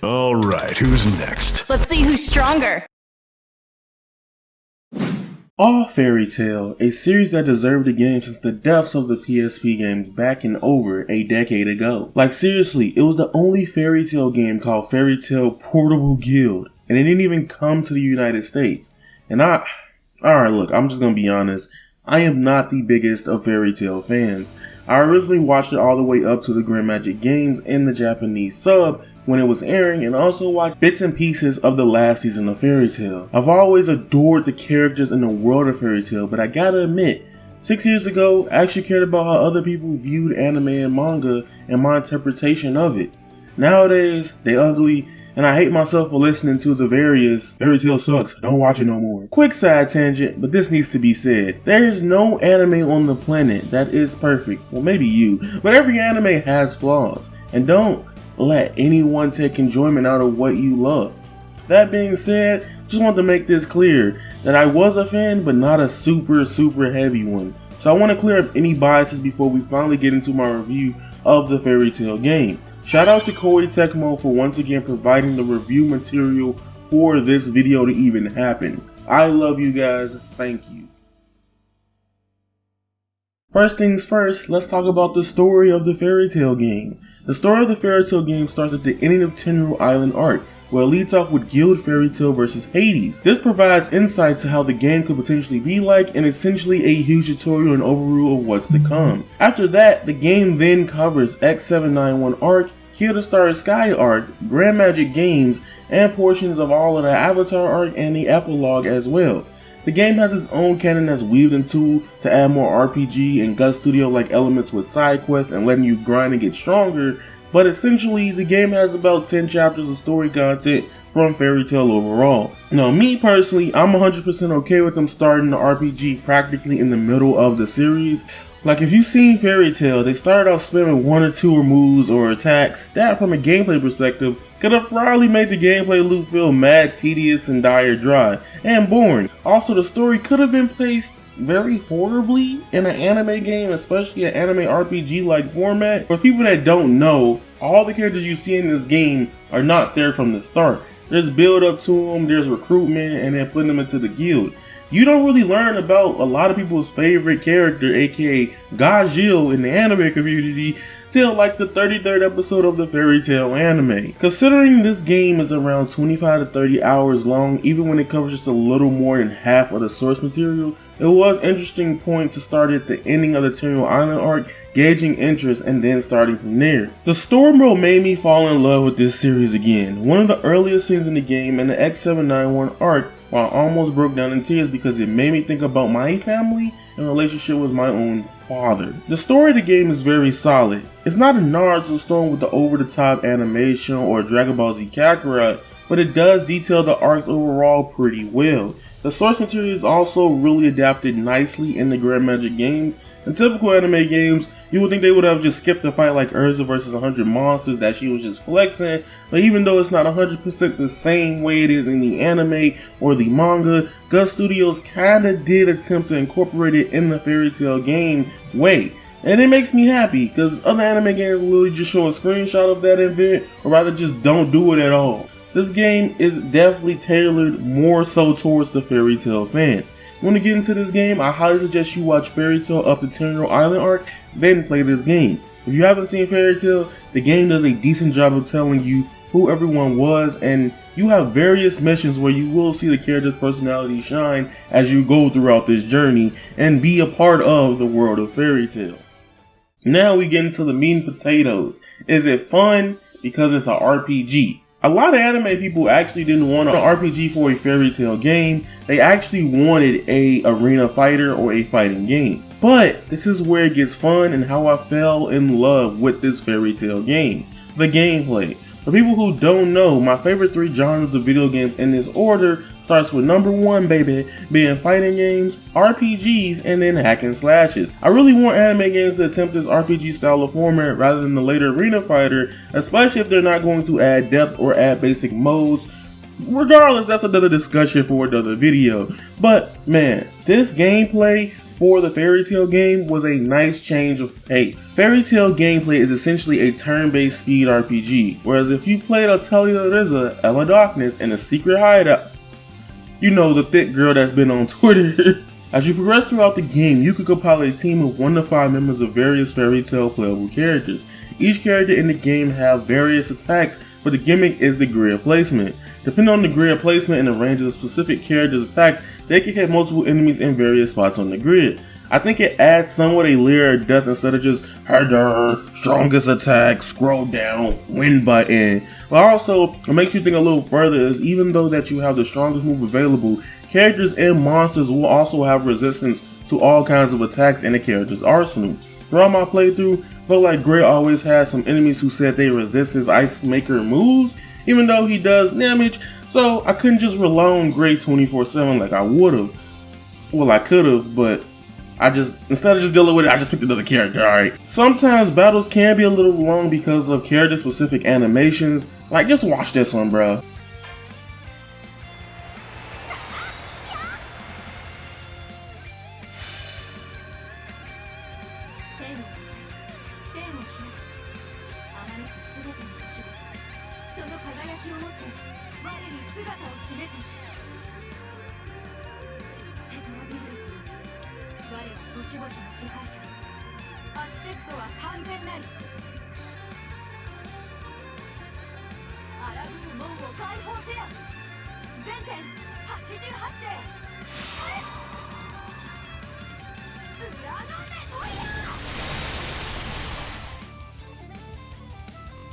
Alright, who's next? Let's see who's stronger. Fairy Tail, a series that deserved a game since the depths of the PSP games back in over a decade ago. Like seriously, it was the only Fairy Tail game called Fairy Tail Portable Guild, and it didn't even come to the United States. And alright look, I'm just gonna be honest, I am not the biggest of Fairy Tail fans. I originally watched it all the way up to the Grand Magic Games in the Japanese sub when it was airing, and also watched bits and pieces of the last season of Fairy Tail. I've always adored the characters in the world of Fairy Tail, but I gotta admit, 6 years ago, I actually cared about how other people viewed anime and manga and my interpretation of it. Nowadays, they ugly, and I hate myself for listening to the various Fairy Tail sucks, don't watch it no more. Quick side tangent, but this needs to be said. There is no anime on the planet that is perfect. Well, maybe you, but every anime has flaws, and don't let anyone take enjoyment out of what you love. That being said, just want to make this clear that I was a fan, but not a super heavy one. So I want to clear up any biases before we finally get into my review of the Fairy Tail game. Shout out to Koei Tecmo for once again providing the review material for this video to even happen. I love you guys, thank you. First things first, let's talk about the story of the Fairy Tail game. The story of the Fairy Tail game starts at the ending of Tenryou Island arc, where it leads off with Guild Fairy Tail vs Hades. This provides insight to how the game could potentially be like, and essentially a huge tutorial and overview of what's to come. After that, the game then covers X791 arc, Kill the Starry Sky arc, Grand Magic Games, and portions of all of the Avatar arc and the epilogue as well. The game has its own canon that's weaved into to add more RPG and Gut Studio-like elements with side quests and letting you grind and get stronger, but essentially the game has about 10 chapters of story content from Fairy Tail overall. Now me personally, I'm 100% okay with them starting the RPG practically in the middle of the series. Like if you've seen Fairy Tail, they started off spamming one or two moves or attacks that from a gameplay perspective could have probably made the gameplay loop feel mad tedious and dire dry and boring. Also, the story could have been placed very horribly in an anime game, especially an anime RPG like format. For people that don't know, all the characters you see in this game are not there from the start. There's build up to them, there's recruitment, and then putting them into the guild. You don't really learn about a lot of people's favorite character, aka Gajil, in the anime community till like the 33rd episode of the Fairy Tail anime. Considering this game is around 25 to 30 hours long, even when it covers just a little more than half of the source material, it was an interesting point to start at the ending of the Tenryou Island arc, gauging interest and then starting from there. The story mode made me fall in love with this series again. One of the earliest scenes in the game and the X791 arc, while I almost broke down in tears because it made me think about my family and relationship with my own father. The story of the game is very solid. It's not a Naruto story with the over-the-top animation or Dragon Ball Z Kakarot, but it does detail the arcs overall pretty well. The source material is also really adapted nicely in the Grand Magic Games. In typical anime games, you would think they would have just skipped a fight like Urza vs 100 monsters that she was just flexing, but even though it's not 100% the same way it is in the anime or the manga, Gut Studios kinda did attempt to incorporate it in the Fairy Tail game way. And it makes me happy, because other anime games literally just show a screenshot of that event, or rather just don't do it at all. This game is definitely tailored more so towards the Fairy Tail fan. You want to get into this game, I highly suggest you watch Fairy Tail up to Tenryou Island arc, then play this game. If you haven't seen Fairy Tail, the game does a decent job of telling you who everyone was, and you have various missions where you will see the character's personality shine as you go throughout this journey and be a part of the world of Fairy Tail. Now we get into the meat and potatoes. Is it fun? Because it's an RPG. A lot of anime people actually didn't want an RPG for a Fairy Tail game. They actually wanted a arena fighter or a fighting game. But this is where it gets fun and how I fell in love with this Fairy Tail game. The gameplay. For people who don't know, my favorite three genres of video games in this order starts with number one, baby, being fighting games, RPGs, and then hack and slashes. I really want anime games to attempt this RPG style of format rather than the later arena fighter, especially if they're not going to add depth or add basic modes. Regardless, that's another discussion for another video. But man, this gameplay for the Fairy Tail game was a nice change of pace. Fairy Tail gameplay is essentially a turn-based speed RPG, whereas if you played Avataryaya, Ella Darkness, and a secret hideout, you know, the thick girl that's been on Twitter. As you progress throughout the game, you can compile a team of 1 to 5 members of various Fairy Tail playable characters. Each character in the game have various attacks, but the gimmick is the grid placement. Depending on the grid placement and the range of the specific character's attacks, they can hit multiple enemies in various spots on the grid. I think it adds somewhat a layer of depth instead of just her strongest attack, scroll down, win button. But also, it makes you think a little further is even though that you have the strongest move available, characters and monsters will also have resistance to all kinds of attacks in the character's arsenal. Throughout my playthrough, I felt like Gray always had some enemies who said they resist his Ice Maker moves, even though he does damage, so I couldn't just rely on Gray 24/7 like I would've. Well, I could've, but instead of just dealing with it, I just picked another character, alright? Sometimes battles can be a little long because of character-specific animations, like just watch this one, bro.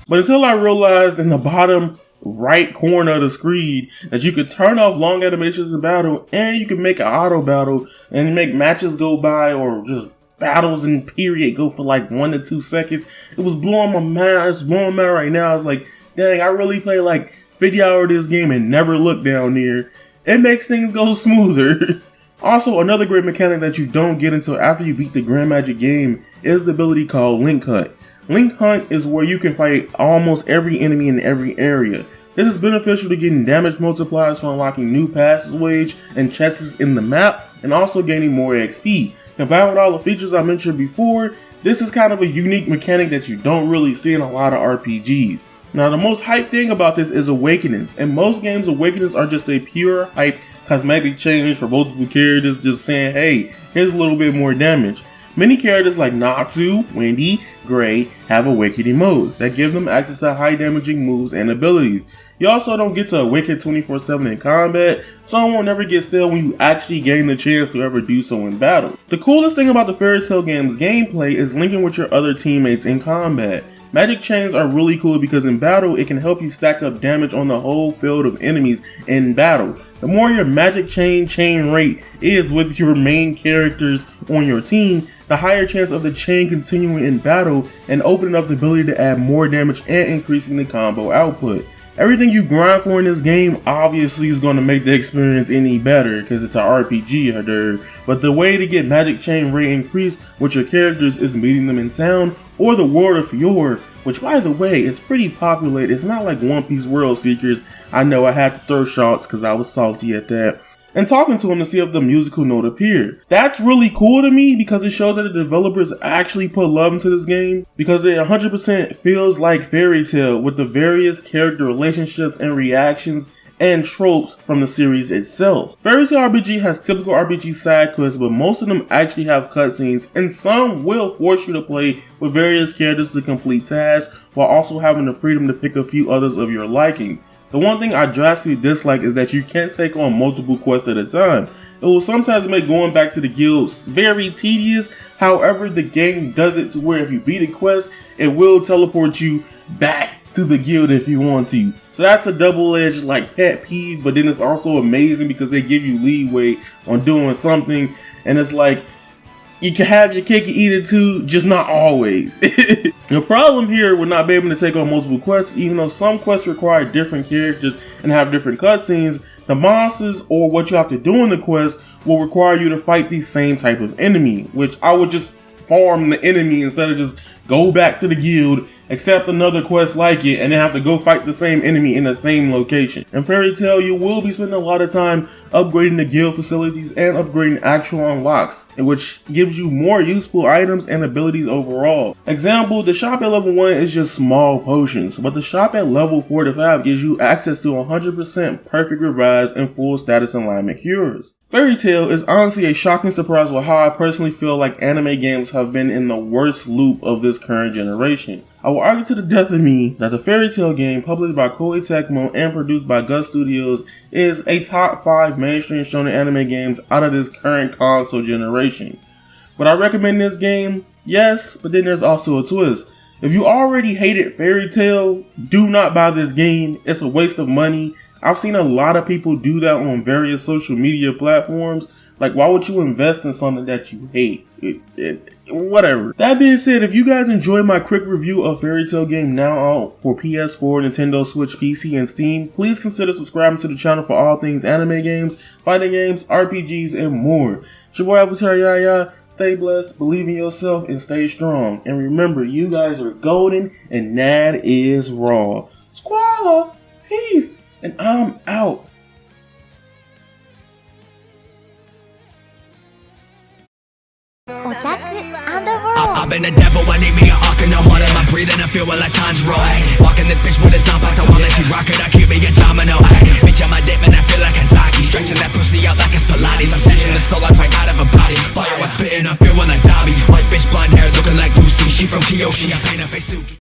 But until I realized in the bottom right corner of the screen that you could turn off long animations in battle and you can make an auto battle and make matches go by or just battles in period go for like 1 to 2 seconds. It was blowing my mind. It's blowing my mind right now. I was like, dang, I really play like 50 hours of this game and never look down there. It makes things go smoother. Also, another great mechanic that you don't get until after you beat the Grand Magic game is the ability called Link Hunt. Link Hunt is where you can fight almost every enemy in every area. This is beneficial to getting damage multipliers for unlocking new passageways and chests in the map, and also gaining more XP. Combined with all the features I mentioned before, this is kind of a unique mechanic that you don't really see in a lot of RPGs. Now, the most hype thing about this is Awakenings. In most games, Awakenings are just a pure hype cosmetic change for multiple characters, just saying, hey, here's a little bit more damage. Many characters like Natsu, Wendy, Gray have awakening modes that give them access to high damaging moves and abilities. You also don't get to awaken 24/7 in combat, so it won't never get stale when you actually gain the chance to ever do so in battle. The coolest thing about the Fairy Tail game's gameplay is linking with your other teammates in combat. Magic chains are really cool because in battle it can help you stack up damage on the whole field of enemies in battle. The more your magic chain rate is with your main characters on your team, the higher chance of the chain continuing in battle and opening up the ability to add more damage and increasing the combo output. Everything you grind for in this game obviously is going to make the experience any better because it's an RPG, but the way to get magic chain rate increase with your characters is meeting them in town or the world of Fjord, which by the way is pretty populated. It's not like One Piece World Seekers. I know I had to throw shots because I was salty at that. And talking to him to see if the musical note appeared. That's really cool to me because it shows that the developers actually put love into this game, because it 100% feels like Fairy Tail with the various character relationships and reactions and tropes from the series itself. Fairy Tail RPG has typical RPG side quests, but most of them actually have cutscenes, and some will force you to play with various characters to complete tasks while also having the freedom to pick a few others of your liking. The one thing I drastically dislike is that you can't take on multiple quests at a time. It will sometimes make going back to the guild very tedious. However, the game does it to where if you beat a quest, it will teleport you back to the guild if you want to. So that's a double-edged like pet peeve, but then it's also amazing because they give you leeway on doing something, and it's like you can have your cake and eat it too, just not always. The problem here with not being able to take on multiple quests, even though some quests require different characters and have different cutscenes, the monsters or what you have to do in the quest will require you to fight the same type of enemy, which I would just farm the enemy instead of just go back to the guild, accept another quest like it, and then have to go fight the same enemy in the same location. In Fairy Tail, you will be spending a lot of time upgrading the guild facilities and upgrading actual unlocks, which gives you more useful items and abilities overall. Example, the shop at level 1 is just small potions, but the shop at level 4 to 5 gives you access to 100% perfect revives and full status alignment cures. Fairy Tail is honestly a shocking surprise with how I personally feel like anime games have been in the worst loop of this current generation. I will argue to the death of me that the Fairy Tail game, published by Koei Tecmo and produced by Gus Studios, is a top 5 mainstream shonen anime games out of this current console generation. Would I recommend this game? Yes, but then there's also a twist. If you already hated Fairy Tail, do not buy this game. It's a waste of money. I've seen a lot of people do that on various social media platforms. Like, why would you invest in something that you hate? Whatever. That being said, if you guys enjoyed my quick review of Fairy Tail game now out for PS4, Nintendo Switch, PC, and Steam, please consider subscribing to the channel for all things anime games, fighting games, RPGs, and more. It's your boy Avataryaya. Stay blessed, believe in yourself, and stay strong. And remember, you guys are golden, and that is raw. Squalla, peace, and I'm out. I've been a devil, I need me an arc in the heart of my breathing, I feel like Tanjiro. Walking this bitch with a Zanpakuto, I'll let you rock it, I keep me a domino. Bitch, I'm a dip and I feel like Kazaki, stretching that pussy out like it's Pilates. I'm snatching the soul like right out of a body. Fire, I spitting, I feel like Dobby. White bitch, blonde hair, looking like Lucy. She from Kyoshi, I paint her face Suki.